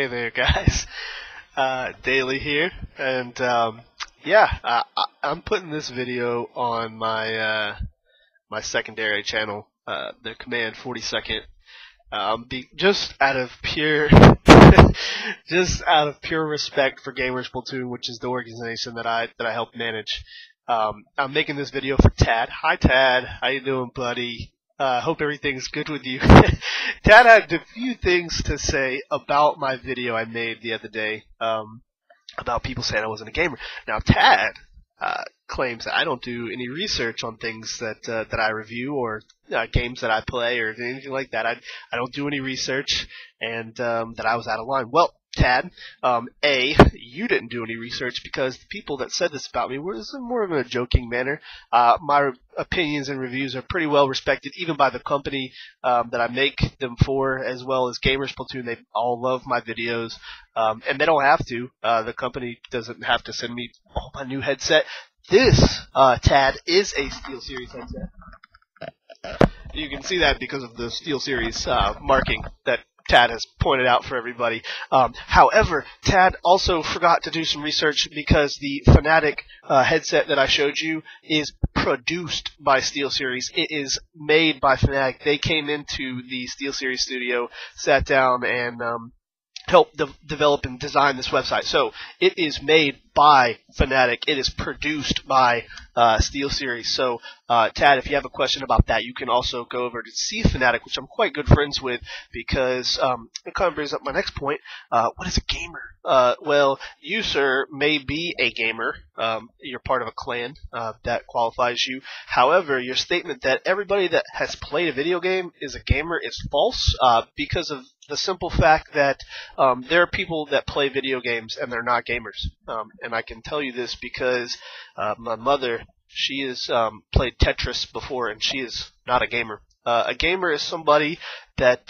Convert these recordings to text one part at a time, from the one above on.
Hey there, guys. Daily here, and I'm putting this video on my secondary channel, the Command 42nd. Just out of pure, just out of pure respect for Gamers Platoon, which is the organization that I help manage. I'm making this video for Tad. Hi, Tad. How you doing, buddy? Hope everything's good with you. Tad had a few things to say about my video I made the other day, about people saying I wasn't a gamer. Now, Tad claims that I don't do any research on things that I review or games that I play or anything like that. I don't do any research, and that I was out of line. Well, Tad, you didn't do any research because the people that said this about me were more of in a joking manner. My opinions and reviews are pretty well respected, even by the company that I make them for, as well as Gamers Platoon. They all love my videos, and they don't have to. The company doesn't have to send me my new headset. This, Tad, is a SteelSeries headset. You can see that because of the SteelSeries marking that Tad has pointed out for everybody. However, Tad also forgot to do some research because the Fanatic headset that I showed you is produced by SteelSeries. It is made by Fanatic. They came into the SteelSeries studio, sat down, and helped develop and design this website. So it is made by Fanatic. It is produced by SteelSeries. So, Tad, if you have a question about that, you can also go over to see Fanatic, which I'm quite good friends with, because it kind of brings up my next point. What is a gamer? Well, you, sir, may be a gamer. You're part of a clan that qualifies you. However, your statement that everybody that has played a video game is a gamer is false, because of the simple fact that there are people that play video games and they're not gamers. And I can tell you this because my mother, she has played Tetris before, and she is not a gamer. A gamer is somebody that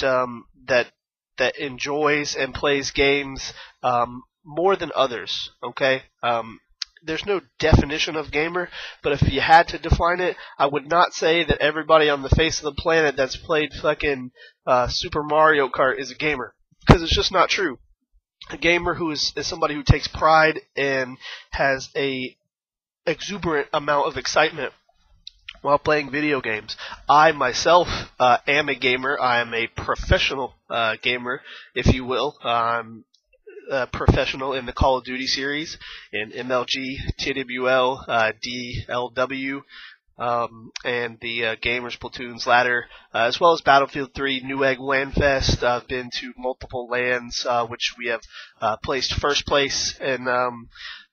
that enjoys and plays games more than others. Okay. There's no definition of gamer, but if you had to define it, I would not say that everybody on the face of the planet that's played fucking Super Mario Kart is a gamer, because it's just not true. A gamer who is somebody who takes pride and has a exuberant amount of excitement while playing video games. I myself am a gamer. I am a professional gamer, if you will. I'm professional in the Call of Duty series, in MLG, TWL, DLW, and the Gamers Platoon's ladder, as well as Battlefield 3, Newegg LAN Fest. I've been to multiple LANs, which we have placed first place in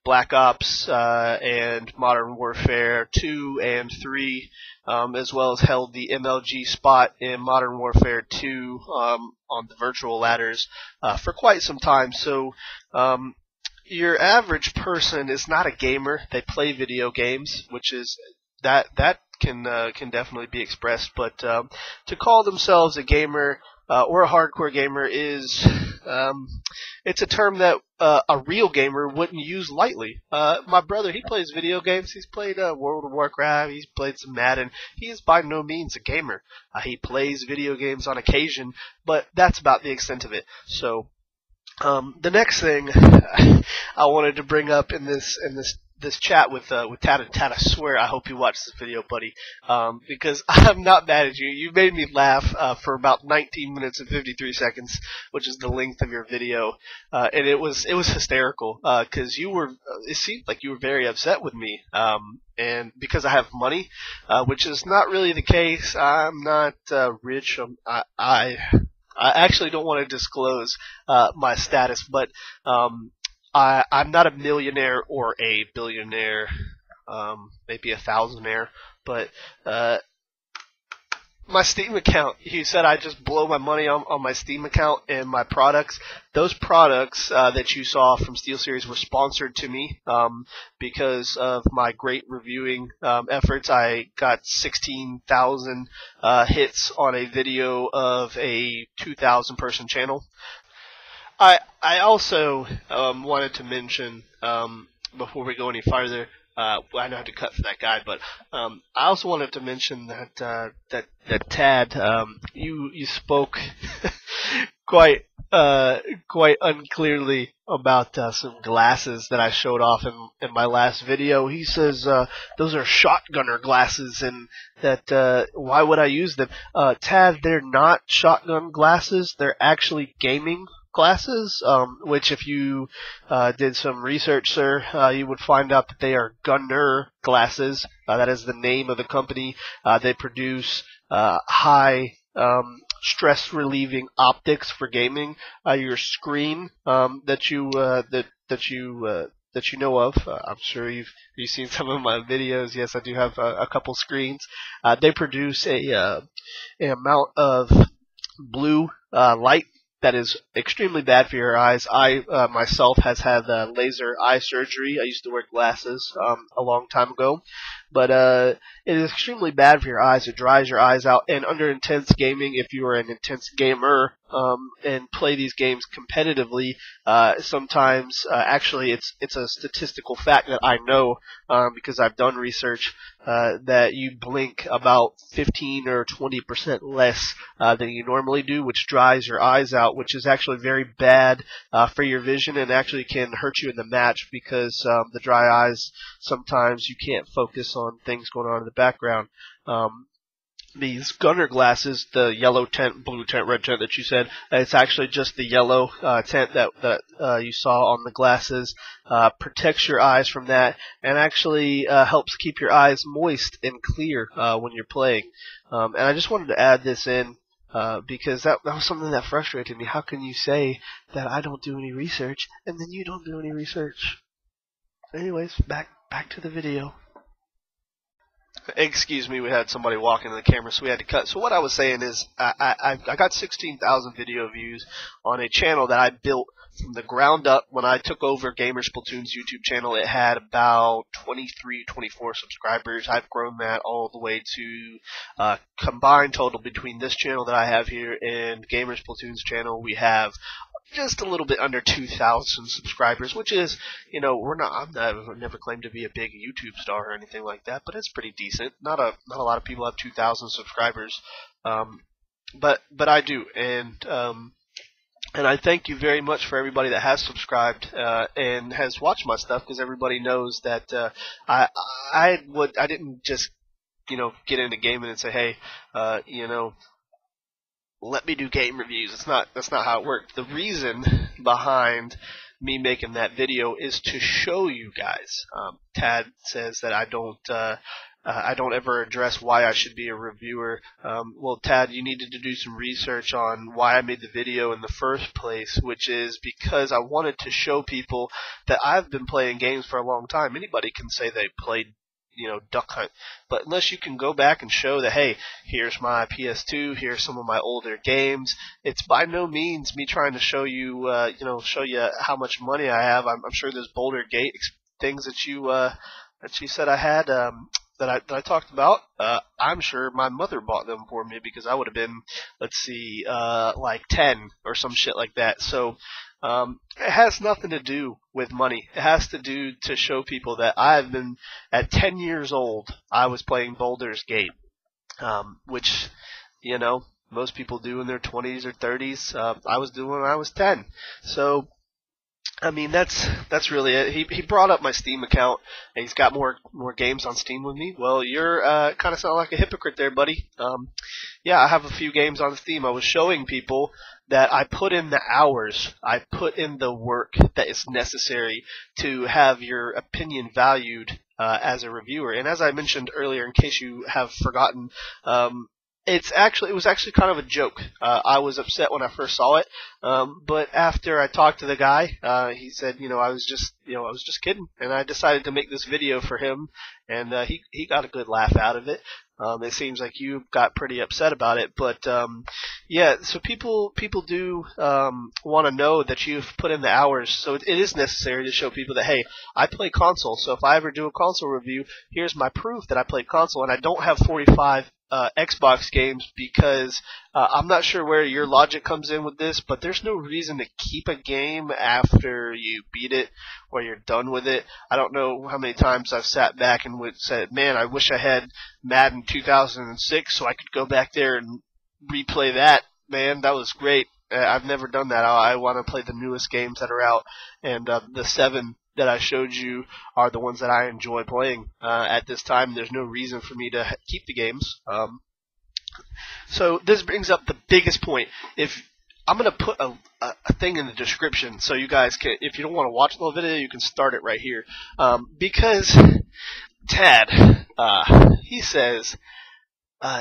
Black Ops and Modern Warfare 2 and 3, as well as held the MLG spot in Modern Warfare 2 on the virtual ladders for quite some time. So your average person is not a gamer. They play video games, which is that can definitely be expressed. But to call themselves a gamer or a hardcore gamer is it's a term that a real gamer wouldn't use lightly. My brother, he plays video games. He's played World of Warcraft. He's played some Madden. He is by no means a gamer. He plays video games on occasion, but that's about the extent of it. So the next thing I wanted to bring up in this chat with Tad, and Tad, I swear I hope you watch this video, buddy, because I'm not mad at you. You made me laugh for about 19 minutes and 53 seconds, which is the length of your video, and it was hysterical, because it seemed like you were very upset with me, and because I have money, which is not really the case. I'm not rich. I actually don't want to disclose my status, but I'm not a millionaire or a billionaire, maybe a thousandaire, but my Steam account, you said I just blow my money on my Steam account and my products. Those products that you saw from SteelSeries were sponsored to me because of my great reviewing efforts. I got 16,000 hits on a video of a 2,000 person channel. I also wanted to mention, before we go any farther, I know how to cut for that guy, but I also wanted to mention that Tad, you spoke quite quite unclearly about some glasses that I showed off in my last video. He says those are shotgunner glasses, and that why would I use them? Tad, they're not shotgun glasses. They're actually gaming glasses, which if you did some research, sir, you would find out that they are Gunder glasses. That is the name of the company. They produce high stress relieving optics for gaming. Your screen that you know of. I'm sure you've seen some of my videos. Yes, I do have a couple screens. They produce an amount of blue light that is extremely bad for your eyes. I myself has had laser eye surgery. I used to wear glasses a long time ago, but it is extremely bad for your eyes. It dries your eyes out, and under intense gaming, if you are an intense gamer and play these games competitively, sometimes actually it's a statistical fact that I know because I've done research that you blink about 15 or 20% less than you normally do, which dries your eyes out, which is actually very bad for your vision and actually can hurt you in the match because the dry eyes, sometimes you can't focus on things going on in the background. These Gunder glasses, the yellow tint, blue tint, red tint that you said, it's actually just the yellow tint that you saw on the glasses. Protects your eyes from that and actually helps keep your eyes moist and clear when you're playing. And I just wanted to add this in because that was something that frustrated me. How can you say that I don't do any research and then you don't do any research? Anyways, back to the video. Excuse me, we had somebody walk into the camera, so we had to cut. So what I was saying is I got 16,000 video views on a channel that I built from the ground up. When I took over Gamer Splatoon's YouTube channel, it had about 23, 24 subscribers. I've grown that all the way to combined total between this channel that I have here and Gamer Splatoon's channel. We have just a little bit under 2,000 subscribers, which is, you know, I've never claimed to be a big YouTube star or anything like that, but it's pretty decent. Not a lot of people have 2,000 subscribers, but I do, and I thank you very much for everybody that has subscribed and has watched my stuff, because everybody knows that I didn't just, you know, get into gaming and say, hey, you know, let me do game reviews. That's not how it worked. The reason behind me making that video is to show you guys. Tad says that I don't ever address why I should be a reviewer. Well, Tad, you needed to do some research on why I made the video in the first place, which is because I wanted to show people that I've been playing games for a long time. Anybody can say they played, you know, Duck Hunt, but unless you can go back and show that, hey, here's my PS2, here's some of my older games, it's by no means me trying to show you, show you how much money I have. I'm sure there's Boulder Gate things that you said I had, that I talked about. I'm sure my mother bought them for me because I would have been, let's see, like 10 or some shit like that. So it has nothing to do with money. It has to do to show people that I've been, at 10 years old, I was playing Boulder's Gate, which, you know, most people do in their 20s or 30s. I was doing when I was 10. So, I mean, that's really it. He brought up my Steam account, and he's got more games on Steam with me. Well, you're kind of sound like a hypocrite there, buddy. Yeah, I have a few games on Steam. I was showing people that I put in the hours, I put in the work that is necessary to have your opinion valued as a reviewer. And as I mentioned earlier, in case you have forgotten, it was actually kind of a joke. I was upset when I first saw it, but after I talked to the guy, he said, I was just kidding, and I decided to make this video for him, and he got a good laugh out of it. It seems like you got pretty upset about it, but yeah. So people do want to know that you've put in the hours. So it is necessary to show people that, hey, I play console. So if I ever do a console review, here's my proof that I played console, and I don't have 45 Xbox games, because I'm not sure where your logic comes in with this, but there's no reason to keep a game after you beat it where you're done with it. I don't know how many times I've sat back and said, man, I wish I had Madden 2006 so I could go back there and replay that. Man, that was great. I've never done that. I want to play the newest games that are out, and the 7 that I showed you are the ones that I enjoy playing at this time. There's no reason for me to keep the games. So this brings up the biggest point. If I'm going to put a thing in the description so you guys can, if you don't want to watch the whole video, you can start it right here. Because Tad, he says,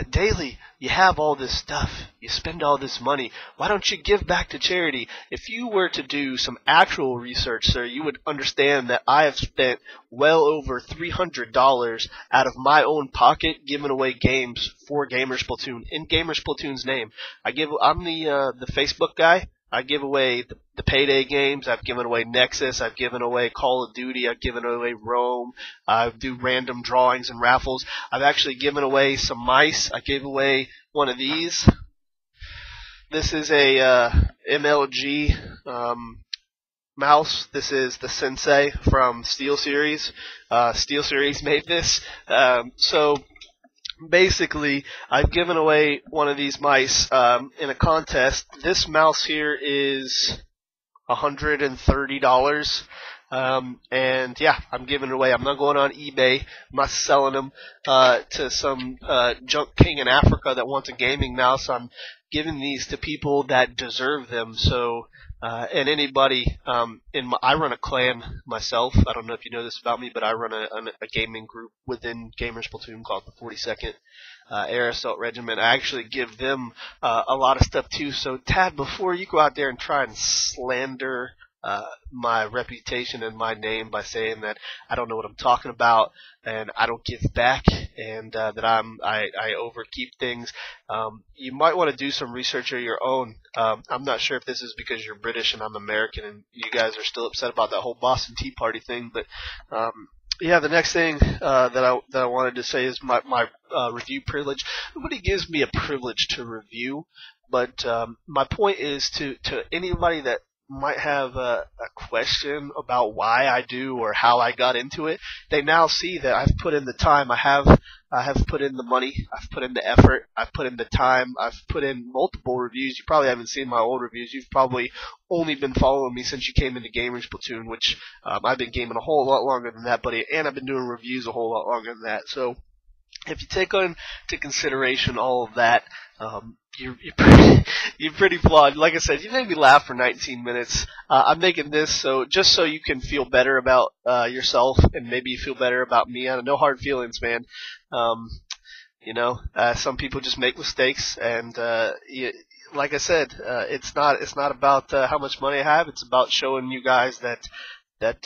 Daily, you have all this stuff. You spend all this money. Why don't you give back to charity? If you were to do some actual research, sir, you would understand that I have spent well over $300 out of my own pocket giving away games for Gamer Splatoon in Gamer Splatoon's name. I'm the Facebook guy. I give away the Payday games. I've given away Nexus. I've given away Call of Duty. I've given away Rome. I do random drawings and raffles. I've actually given away some mice. I gave away one of these. This is a MLG mouse. This is the Sensei from SteelSeries. SteelSeries made this. So basically, I've given away one of these mice in a contest. This mouse here is $130. And yeah, I'm giving it away. I'm not going on eBay. I'm not selling them to some junk king in Africa that wants a gaming mouse. I'm giving these to people that deserve them. So, and anybody, I run a clan myself. I don't know if you know this about me, but I run a gaming group within Gamer Splatoon called the 42nd Air Assault Regiment. I actually give them a lot of stuff too. So, Tad, before you go out there and try and slander my reputation and my name by saying that I don't know what I'm talking about and I don't give back and that I overkeep things, you might want to do some research of your own. I'm not sure if this is because you're British and I'm American and you guys are still upset about that whole Boston Tea Party thing, but yeah, the next thing that I wanted to say is my review privilege. Nobody gives me a privilege to review, but my point is to anybody that might have a question about why I do or how I got into it, they now see that I've put in the time. I have put in the money. I've put in the effort. I've put in the time. I've put in multiple reviews. You probably haven't seen my old reviews. You've probably only been following me since you came into Gamer Splatoon, which I've been gaming a whole lot longer than that, buddy, and I've been doing reviews a whole lot longer than that. So if you take into consideration all of that, you're pretty flawed. Like I said, you made me laugh for 19 minutes. I'm making this just so you can feel better about yourself and maybe you feel better about me. I no hard feelings, man. Some people just make mistakes, and like I said, it's not about how much money I have. It's about showing you guys that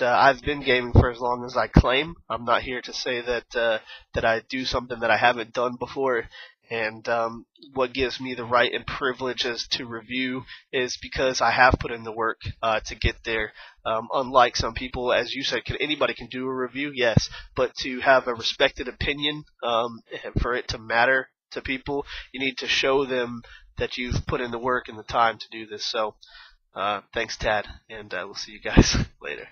I've been gaming for as long as I claim. I'm not here to say that I do something that I haven't done before. And what gives me the right and privileges to review is because I have put in the work to get there. Unlike some people, as you said, anybody can do a review, yes, but to have a respected opinion and for it to matter to people, you need to show them that you've put in the work and the time to do this. So thanks, Tad, and we'll see you guys later.